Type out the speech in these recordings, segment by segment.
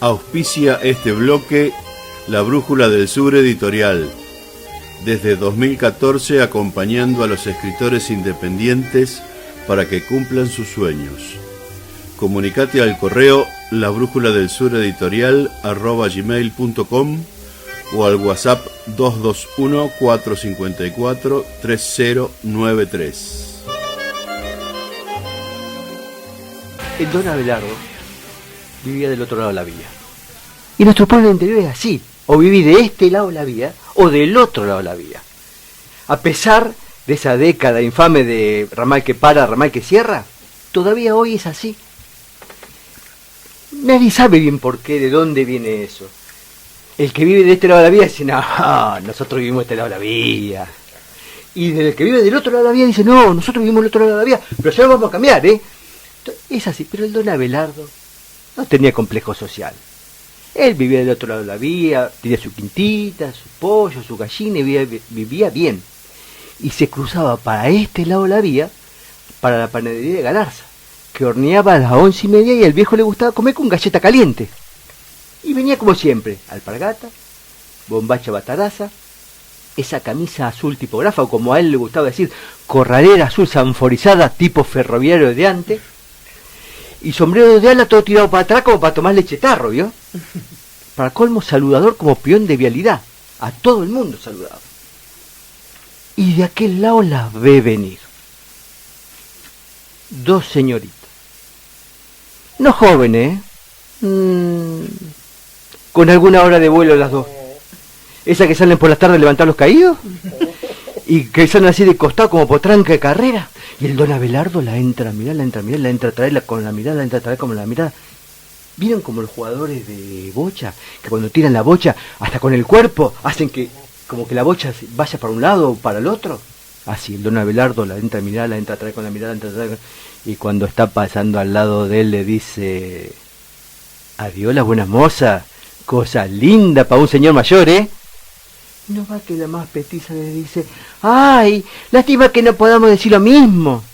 Auspicia este bloque La Brújula del Sur Editorial. Desde 2014 acompañando a los escritores independientes para que cumplan sus sueños. Comunicate al correo labrújuladelsureditorial@gmail.com o al WhatsApp 221-454-3093. El don Abelardo vivía del otro lado de la vía. Y nuestro pueblo interior es así. O viví de este lado de la vía o del otro lado de la vía. A pesar de esa década infame de ramal que para, ramal que cierra, todavía hoy es así. Nadie sabe bien por qué, de dónde viene eso. El que vive de este lado de la vía dice, no, nosotros vivimos de este lado de la vía. Y el que vive del otro lado de la vía dice, no, nosotros vivimos del otro lado de la vía, pero ya lo vamos a cambiar, ¿eh? Es así, pero el don Abelardo no tenía complejo social. Él vivía del otro lado de la vía, tenía su quintita, su pollo, su gallina y vivía bien. Y se cruzaba para este lado de la vía, para la panadería de Galarza, que horneaba a las 11:30 y al viejo le gustaba comer con galleta caliente. Y venía como siempre, alpargata, bombacha bataraza, esa camisa azul tipógrafa, o como a él le gustaba decir, corralera azul sanforizada tipo ferroviario de antes, y sombrero de ala todo tirado para atrás como para tomar leche tarro, ¿vio? Para colmo, saludador como peón de vialidad. A todo el mundo saludaba. Y de aquel lado la ve venir. Dos señoritas. No jóvenes, con alguna hora de vuelo las dos. Esas que salen por las tardes a levantar los caídos. Y que salen así de costado como potranca de carrera. Y el don Abelardo la entra a mirar, la entra a traerla con la mirada, la entra a traer con la mirada. ¿Vieron como los jugadores de bocha? Que cuando tiran la bocha, hasta con el cuerpo, hacen que como que la bocha vaya para un lado o para el otro. Así, el don Abelardo la entra a mirar, la entra a traer con la mirada, la entra a traer. Y cuando está pasando al lado de él le dice, adiós las buenas mozas, cosa linda para un señor mayor, ¿eh? No va que la más petiza le dice, ¡ay! Lástima que no podamos decir lo mismo.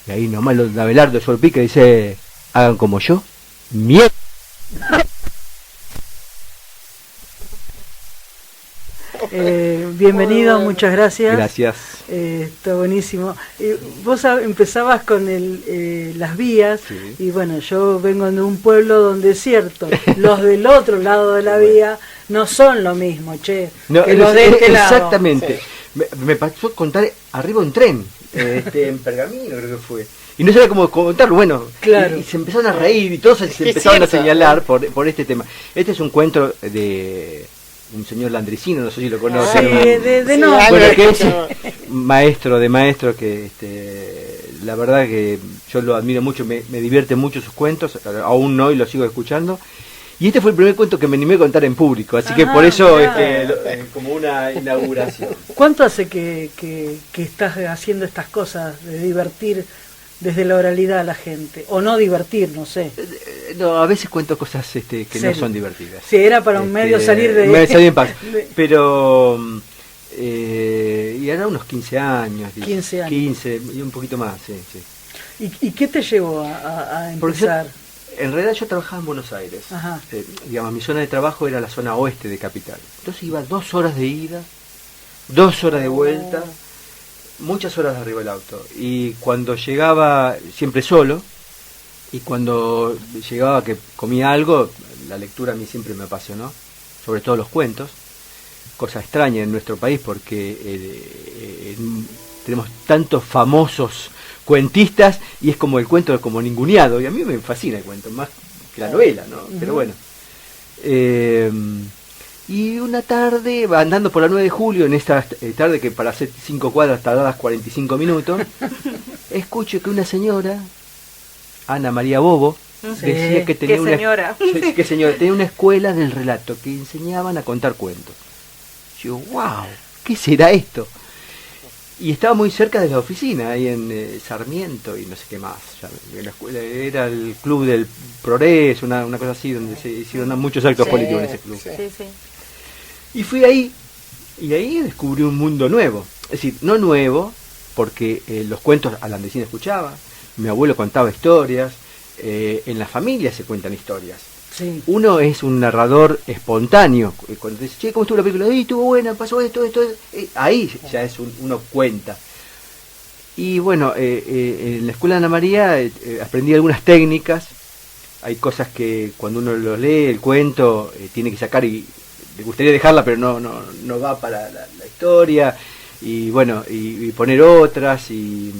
Y ahí nomás los Abelardo Solpica dice, hagan como yo. ¡Mierda! Bienvenido, muchas gracias. Gracias. Está buenísimo. Vos empezabas con las vías, sí. Y bueno, yo vengo de un pueblo donde es cierto, los del otro lado de la vía no son lo mismo, che, no, que los de este lado. Exactamente. Sí. Me pasó contar arriba un tren, en Pergamino creo que fue. Y no sabía cómo contarlo, bueno, claro. Y se empezaron a reír y todos se empezaron a señalar por este tema. Este es un cuento de un señor Landricino, no sé si lo conocen. Sí, de no. Bueno, que es maestro que la verdad que yo lo admiro mucho, me divierte mucho sus cuentos, aún no y lo sigo escuchando. Y este fue el primer cuento que me animé a contar en público, así que por eso como una inauguración. ¿Cuánto hace que estás haciendo estas cosas de divertir desde la oralidad a la gente? O no divertir, no sé. No, a veces cuento cosas que no son divertidas. Sí, era para un medio salir de... Salir en paz. Pero... y ahora unos 15 años. 15 años. 15 y un poquito más, sí. ¿Y qué te llevó a empezar? En realidad yo trabajaba en Buenos Aires. Ajá. Digamos, mi zona de trabajo era la zona oeste de Capital. Entonces iba 2 horas de ida, 2 horas de vuelta, muchas horas de arriba del auto. Y cuando llegaba, siempre solo, y cuando llegaba que comía algo, la lectura a mí siempre me apasionó, sobre todo los cuentos, cosa extraña en nuestro país porque tenemos tantos famosos cuentistas y es como el cuento como ninguneado, y a mí me fascina el cuento, más que la novela, ¿no? Pero bueno. Y una tarde, andando por la 9 de julio, en esta tarde que para hacer 5 cuadras tardadas 45 minutos, escucho que una señora, Ana María Bobo, decía que tenía tenía una escuela del relato, que enseñaban a contar cuentos. Yo, wow, ¿qué será esto? Y estaba muy cerca de la oficina, ahí en Sarmiento y no sé qué más. La escuela era el club del Progreso, una cosa así, donde se hicieron muchos actos políticos en ese club. Sí. Y fui ahí, y ahí descubrí un mundo nuevo. Es decir, no nuevo, porque los cuentos a la vecina escuchaba, mi abuelo contaba historias, en la familia se cuentan historias. Sí. Uno es un narrador espontáneo. Cuando te dice, che, ¿cómo estuvo la película? Estuvo buena, pasó esto. Ahí ya es uno cuenta. Y bueno, en la escuela de Ana María aprendí algunas técnicas. Hay cosas que cuando uno los lee, el cuento, tiene que sacar y le gustaría dejarla, pero no va para la historia. Y bueno, y poner otras y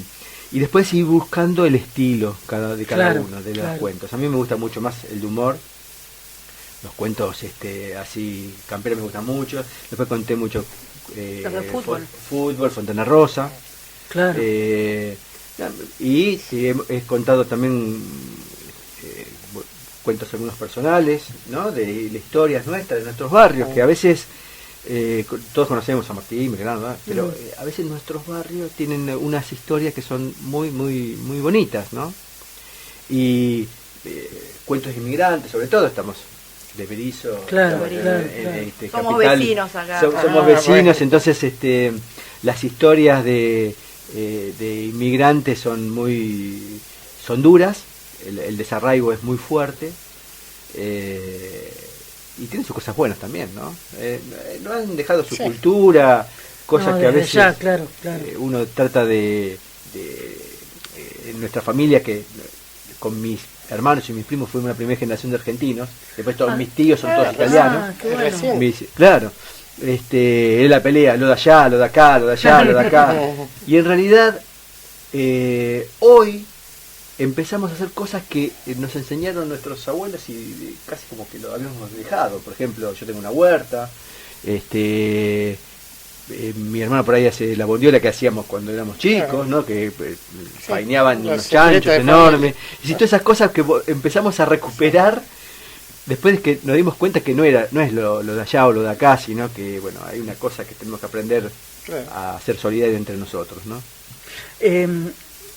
después ir buscando el estilo de cada uno de los cuentos. A mí me gusta mucho más el de humor. Los cuentos así, camperos me gustan mucho. Después conté mucho fútbol, Fontana Rosa. Claro. Y sí, he contado también cuentos algunos personales, ¿no? De historias nuestras, de nuestros barrios, que a veces todos conocemos a Martín, Belgrano, ¿no? Pero a veces nuestros barrios tienen unas historias que son muy bonitas, ¿no? Y cuentos de inmigrantes, sobre todo estamos de Berizo, claro. Somos capital, vecinos acá. somos vecinos, entonces las historias de inmigrantes son duras, el desarraigo es muy fuerte, y tienen sus cosas buenas también, ¿no? No han dejado su cultura, cosas que a veces claro. uno trata de en nuestra familia, que con mis hermanos y mis primos fuimos la primera generación de argentinos, después todos mis tíos son todos italianos. Qué bueno. Claro. Es la pelea, lo de allá, lo de acá, lo de allá, lo de acá. Y en realidad, hoy empezamos a hacer cosas que nos enseñaron nuestros abuelos y casi como que lo habíamos dejado. Por ejemplo, yo tengo una huerta, mi hermano por ahí hace la bondiola que hacíamos cuando éramos chicos, ¿no? Que paineaban unos chanchos enormes. Y todas esas cosas que empezamos a recuperar después de que nos dimos cuenta que no es lo de allá o lo de acá, sino que bueno, hay una cosa que tenemos que aprender a ser solidarios entre nosotros, ¿no?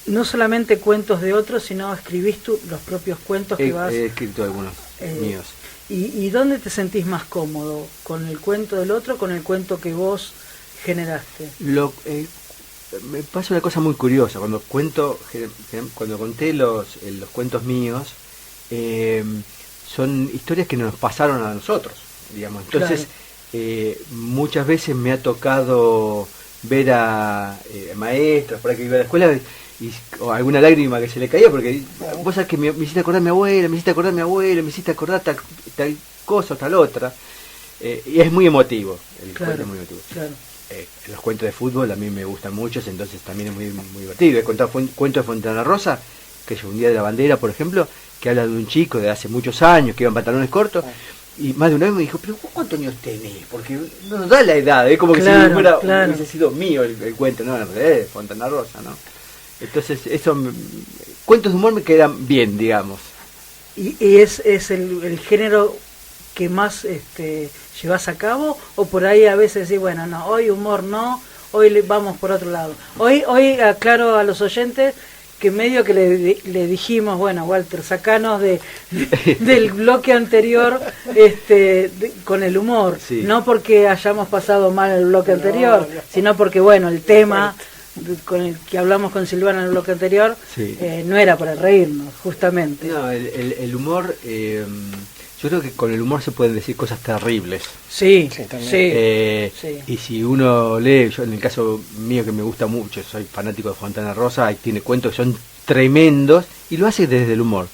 No solamente cuentos de otros, sino escribís tú los propios cuentos que vas... He escrito algunos míos. ¿Y dónde te sentís más cómodo? ¿Con el cuento del otro o con el cuento que vos generaste? Me pasa una cosa muy curiosa. Cuando conté los cuentos míos, son historias que nos pasaron a nosotros, digamos. Entonces, muchas veces me ha tocado ver a maestros por ahí que iba a la escuela o alguna lágrima que se le caía, porque vos sabés que me hiciste acordar a mi abuela, me hiciste acordar tal cosa, tal otra. Y es muy emotivo, cuento es muy emotivo. Claro. Los cuentos de fútbol a mí me gustan mucho, entonces también es muy divertido. He contado cuentos de Fontana Rosa, que es un día de la bandera, por ejemplo, que habla de un chico de hace muchos años que iba en pantalones cortos, y más de una vez me dijo, pero ¿cuántos años tenés? Porque no nos da la edad, como que si hubiese sido mío el cuento, no, en realidad es Fontana Rosa, ¿no? Entonces, cuentos de humor me quedan bien, digamos. ¿Y es el género que más llevas a cabo? ¿O por ahí a veces decís, bueno, no, hoy humor no, hoy vamos por otro lado? Hoy aclaro a los oyentes que medio que le dijimos, bueno, Walter, sacanos del bloque anterior con el humor, no porque hayamos pasado mal el bloque anterior, sino porque, bueno, el tema con el que hablamos con Silvana en el bloque anterior no era para reírnos, justamente. No, el humor, yo creo que con el humor se pueden decir cosas terribles. Sí. Y si uno lee, yo en el caso mío que me gusta mucho, soy fanático de Fontana Rosa, y tiene cuentos que son tremendos y lo hace desde el humor.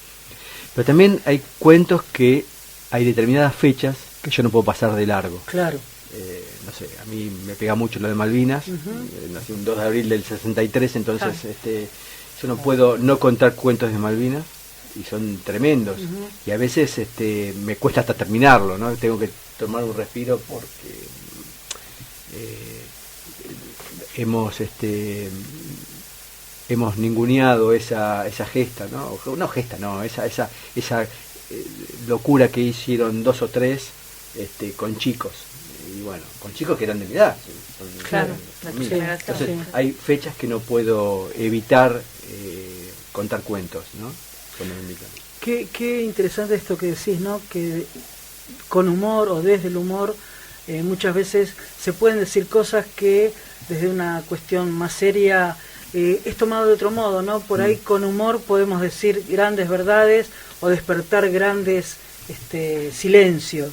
Pero también hay cuentos que hay determinadas fechas que yo no puedo pasar de largo. Claro. No sé, a mí me pega mucho lo de Malvinas. Nací un 2 de abril del 63, entonces yo no puedo no contar cuentos de Malvinas, y son tremendos. Y a veces me cuesta hasta terminarlo, ¿no? Tengo que tomar un respiro porque hemos ninguneado esa gesta, ¿no? No gesta, no, esa locura que hicieron 2 o 3 con chicos. Y bueno, con chicos que eran de mi edad. Entonces hay fechas que no puedo evitar contar cuentos, ¿no? Cuando me invitan. Qué interesante esto que decís, ¿no? Que con humor o desde el humor muchas veces se pueden decir cosas que desde una cuestión más seria es tomado de otro modo, ¿no? Por ahí con humor podemos decir grandes verdades o despertar grandes silencio.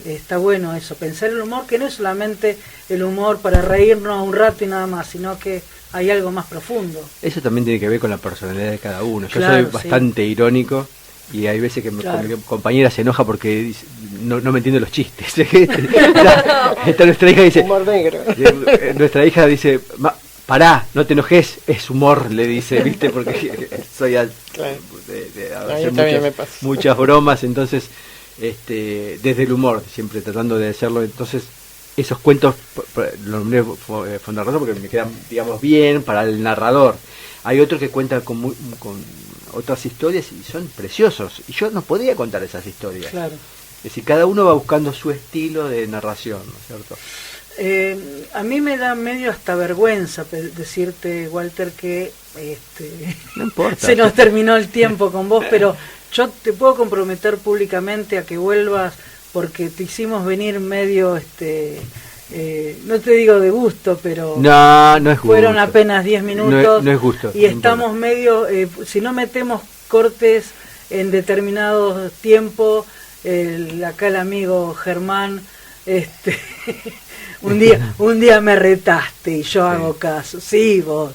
Está bueno eso, pensar el humor, que no es solamente el humor para reírnos un rato y nada más, sino que hay algo más profundo. Eso también tiene que ver con la personalidad de cada uno. Yo Claro, soy bastante irónico y hay veces que Claro. mi compañera se enoja porque dice, no me entiende los chistes. Esta nuestra hija dice, Humor negro. nuestra hija dice, pará, no te enojes, es humor, le dice, ¿viste? Porque soy Claro. de A mí hacer también me pasa. muchas bromas, entonces desde el humor, siempre tratando de hacerlo. Entonces esos cuentos los nombré Fondarrosa porque me quedan, digamos, bien para el narrador. Hay otros que cuentan con otras historias y son preciosos, y yo no podía contar esas historias. Claro. Es decir, cada uno va buscando su estilo de narración, ¿no es cierto? A mí me da medio hasta vergüenza decirte, Walter, que No importa. se nos terminó el tiempo con vos, pero yo te puedo comprometer públicamente a que vuelvas, porque te hicimos venir medio, no te digo de gusto, pero No es gusto. fueron apenas 10 minutos No es gusto. y estamos medio, si no metemos cortes en determinados tiempos, acá el amigo Germán, un día me retaste y yo hago caso. Sí, vos.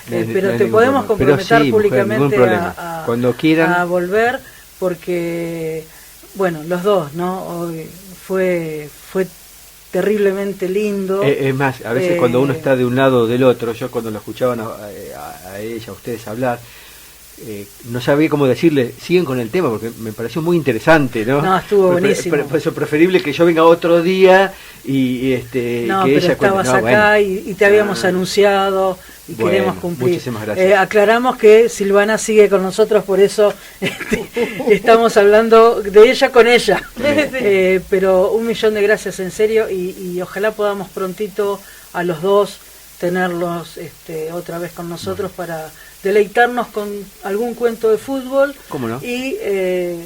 Pero te podemos comprometer públicamente cuando quieran, a volver, porque, bueno, los dos, ¿no? Hoy fue terriblemente lindo. Es más, a veces cuando uno está de un lado o del otro, yo cuando lo escuchaban a ella, a ustedes hablar, no sabía cómo decirle, siguen con el tema, porque me pareció muy interesante, ¿no? No, estuvo buenísimo. Por eso preferible que yo venga otro día y no, que pero ella estabas cuente. acá Bueno. y te habíamos anunciado y Bueno, queremos cumplir. muchísimas gracias. Aclaramos que Silvana sigue con nosotros, por eso estamos hablando de ella con ella. Pero 1.000.000 de gracias en serio y ojalá podamos prontito a los dos tenerlos otra vez con nosotros para deleitarnos con algún cuento de fútbol. ¿Cómo no? Y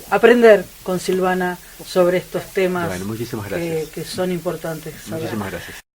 aprender con Silvana sobre estos temas Bueno, muchísimas gracias. que son importantes saber. Muchísimas gracias.